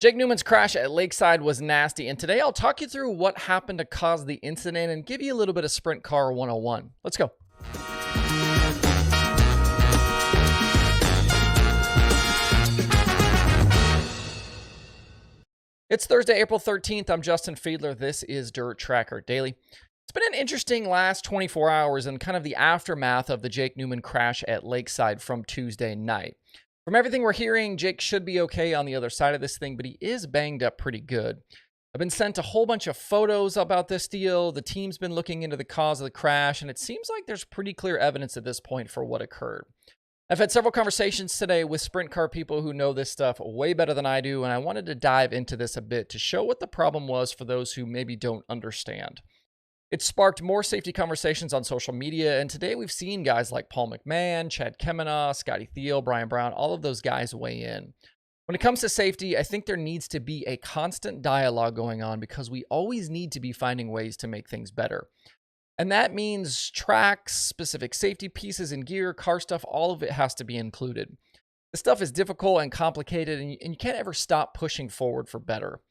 Jake Neuman's crash at Lakeside was nasty, and today I'll talk you through what happened to cause the incident and give you a little bit of Sprint Car 101. Let's go. It's Thursday, April 13th. I'm Justin Fiedler. This is Dirt Tracker Daily. It's been an interesting last 24 hours and kind of the aftermath of the Jake Neuman crash at Lakeside from Tuesday night. From everything we're hearing, Jake should be okay on the other side of this thing, but he is banged up pretty good. I've been sent a whole bunch of photos about this deal. The team's been looking into the cause of the crash, and it seems like there's pretty clear evidence at this point for what occurred. I've had several conversations today with sprint car people who know this stuff way better than I do, and I wanted to dive into this a bit to show what the problem was for those who maybe don't understand. It sparked more safety conversations on social media, and today we've seen guys like Paul McMahon, Chad Kemenaugh, Scotty Thiel, Brian Brown, all of those guys weigh in. When it comes to safety, I think there needs to be a constant dialogue going on because we always need to be finding ways to make things better. And that means tracks, specific safety pieces and gear, car stuff, all of it has to be included. This stuff is difficult and complicated, and you can't ever stop pushing forward for better.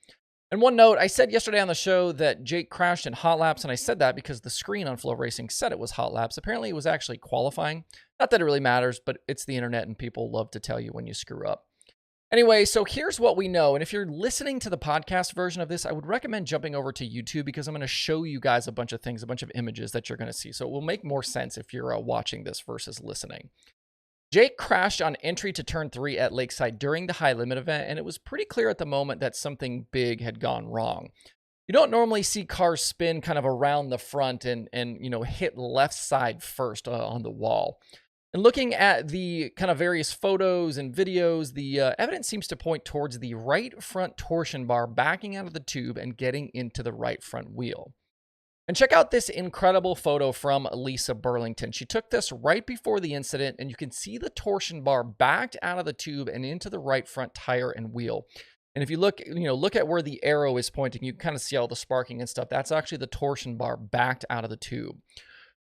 And one note, I said yesterday on the show that Jake crashed in hot laps, and I said that because the screen on Flow Racing said it was hot laps. Apparently, it was actually qualifying. Not that it really matters, but it's the internet, and people love to tell you when you screw up. Anyway, so here's what we know. And if you're listening to the podcast version of this, I would recommend jumping over to YouTube because I'm going to show you guys a bunch of things, a bunch of images that you're going to see. So it will make more sense if you're watching this versus listening. Jake crashed on entry to turn 3 at Lakeside during the high limit event, and it was pretty clear at the moment that something big had gone wrong. You don't normally see cars spin kind of around the front and hit left side first on the wall. And looking at the kind of various photos and videos, the evidence seems to point towards the right front torsion bar backing out of the tube and getting into the right front wheel. And check out this incredible photo from Lisa Burlington. She took this right before the incident, and you can see the torsion bar backed out of the tube and into the right front tire and wheel. And if you look at where the arrow is pointing, you can kind of see all the sparking and stuff. That's actually the torsion bar backed out of the tube.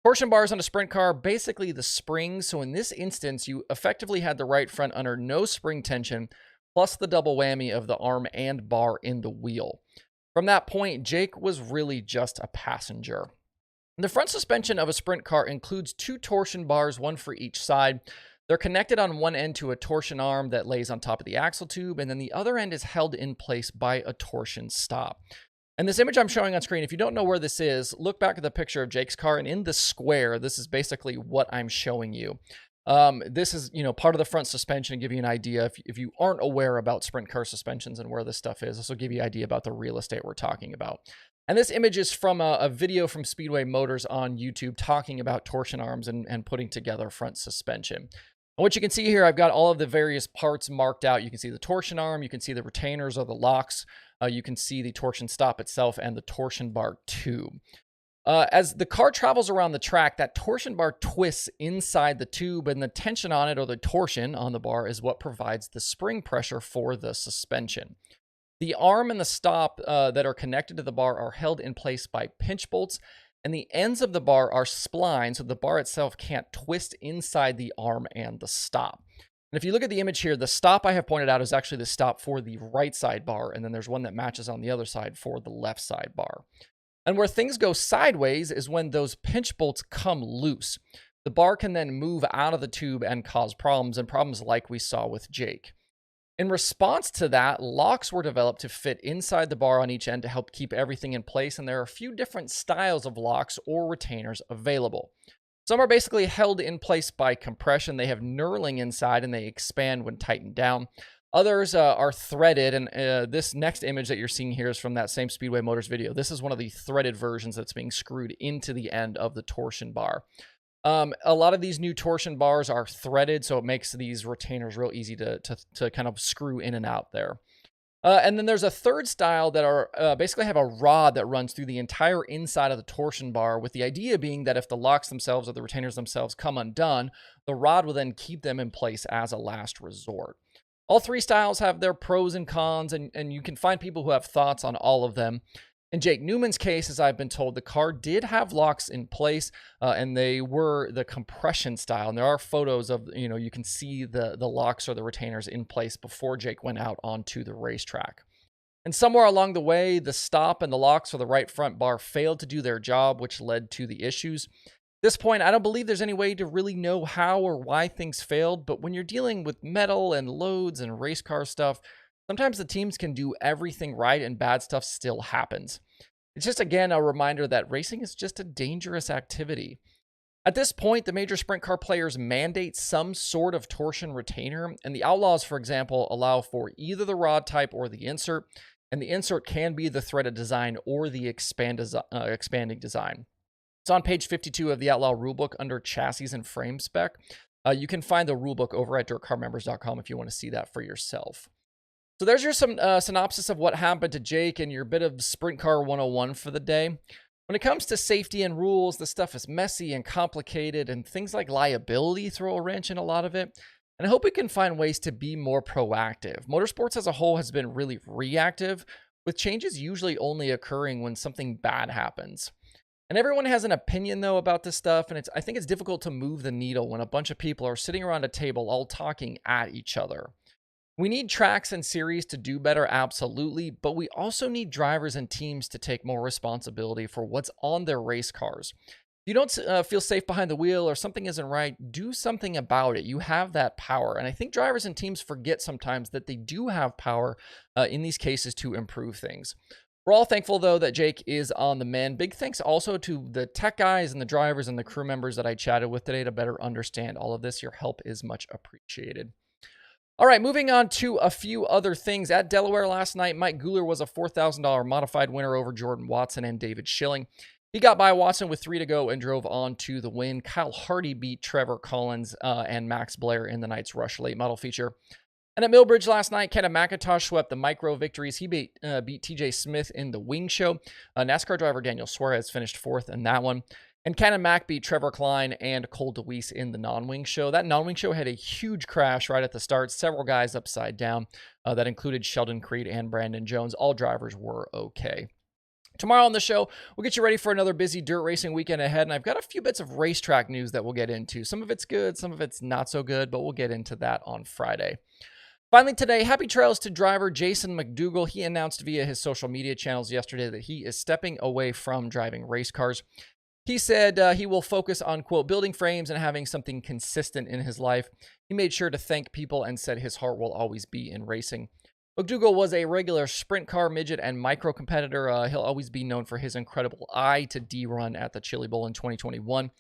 Torsion bars on a sprint car, basically the springs. So in this instance, you effectively had the right front under no spring tension, plus the double whammy of the arm and bar in the wheel. From that point, Jake was really just a passenger. The front suspension of a sprint car includes 2 torsion bars, one for each side. They're connected on one end to a torsion arm that lays on top of the axle tube, and then the other end is held in place by a torsion stop. And this image I'm showing on screen, if you don't know where this is, look back at the picture of Jake's car, and in the square, this is basically what I'm showing you. This is, part of the front suspension to give you an idea. If you aren't aware about sprint car suspensions and where this stuff is, this will give you an idea about the real estate we're talking about. And this image is from a video from Speedway Motors on YouTube talking about torsion arms and putting together front suspension. And what you can see here, I've got all of the various parts marked out. You can see the torsion arm, you can see the retainers or the locks, you can see the torsion stop itself and the torsion bar tube. As the car travels around the track, that torsion bar twists inside the tube, and the tension on it, or the torsion on the bar, is what provides the spring pressure for the suspension. The arm and the stop that are connected to the bar are held in place by pinch bolts, and the ends of the bar are splined, so the bar itself can't twist inside the arm and the stop. And if you look at the image here, the stop I have pointed out is actually the stop for the right side bar, and then there's one that matches on the other side for the left side bar. And where things go sideways is when those pinch bolts come loose. The bar can then move out of the tube and cause problems, and problems like we saw with Jake. In response to that, locks were developed to fit inside the bar on each end to help keep everything in place, and there are a few different styles of locks or retainers available. Some are basically held in place by compression. They have knurling inside, and they expand when tightened down. Others are threaded, and this next image that you're seeing here is from that same Speedway Motors video. This is one of the threaded versions that's being screwed into the end of the torsion bar. A lot of these new torsion bars are threaded, so it makes these retainers real easy to kind of screw in and out there. And then there's a third style that are basically have a rod that runs through the entire inside of the torsion bar, with the idea being that if the locks themselves or the retainers themselves come undone, the rod will then keep them in place as a last resort. All 3 styles have their pros and cons, and you can find people who have thoughts on all of them. In Jake Neuman's case, as I've been told, the car did have locks in place, and they were the compression style. And there are photos of, you can see the locks or the retainers in place before Jake went out onto the racetrack. And somewhere along the way, the stop and the locks for the right front bar failed to do their job, which led to the issues. At this point, I don't believe there's any way to really know how or why things failed, but when you're dealing with metal and loads and race car stuff, sometimes the teams can do everything right and bad stuff still happens. It's just, again, a reminder that racing is just a dangerous activity. At this point, the major sprint car players mandate some sort of torsion retainer, and the Outlaws, for example, allow for either the rod type or the insert, and the insert can be the threaded design or the expanding design. It's on page 52 of the Outlaw rulebook under chassis and frame spec. You can find the rulebook over at dirtcarmembers.com if you want to see that for yourself. So there's your synopsis of what happened to Jake and your bit of Sprint Car 101 for the day. When it comes to safety and rules, the stuff is messy and complicated, and things like liability throw a wrench in a lot of it. And I hope we can find ways to be more proactive. Motorsports as a whole has been really reactive, with changes usually only occurring when something bad happens. And everyone has an opinion, though, about this stuff, and I think it's difficult to move the needle when a bunch of people are sitting around a table all talking at each other. We need tracks and series to do better, absolutely, but we also need drivers and teams to take more responsibility for what's on their race cars. If you don't feel safe behind the wheel or something isn't right, do something about it. You have that power, and I think drivers and teams forget sometimes that they do have power in these cases to improve things. We're all thankful, though, that Jake is on the mend. Big thanks also to the tech guys and the drivers and the crew members that I chatted with today to better understand all of this. Your help is much appreciated. All right, moving on to a few other things. At Delaware last night, Mike Guler was a $4,000 modified winner over Jordan Watson and David Schilling. He got by Watson with 3 to go and drove on to the win. Kyle Hardy beat Trevor Collins and Max Blair in the night's Rush Late Model feature. And at Millbridge last night, Kenna McIntosh swept the micro victories. He beat TJ Smith in the wing show. NASCAR driver Daniel Suarez finished 4th in that one. And Cannon Mack beat Trevor Klein and Cole DeWeese in the non-wing show. That non-wing show had a huge crash right at the start. Several guys upside down. That included Sheldon Creed and Brandon Jones. All drivers were okay. Tomorrow on the show, we'll get you ready for another busy dirt racing weekend ahead. And I've got a few bits of racetrack news that we'll get into. Some of it's good, some of it's not so good, but we'll get into that on Friday. Finally today, happy trails to driver Jason McDougal. He announced via his social media channels yesterday that he is stepping away from driving race cars. He said he will focus on, quote, building frames and having something consistent in his life. He made sure to thank people and said his heart will always be in racing. McDougal was a regular sprint car, midget, and micro competitor. He'll always be known for his incredible I to D run at the Chili Bowl in 2021.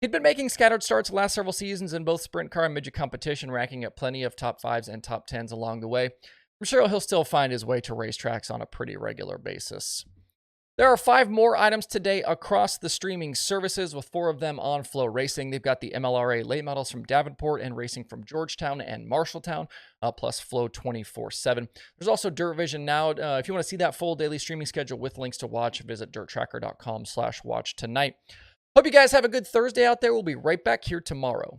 He'd been making scattered starts the last several seasons in both sprint car and midget competition, racking up plenty of top 5s and top 10s along the way. I'm sure he'll still find his way to racetracks on a pretty regular basis. There are 5 more items today across the streaming services, with 4 of them on Flow Racing. They've got the MLRA late models from Davenport and racing from Georgetown and Marshalltown, plus Flow 24/7. There's also Dirt Vision now. If you want to see that full daily streaming schedule with links to watch, visit dirttracker.com/watch tonight. Hope you guys have a good Thursday out there. We'll be right back here tomorrow.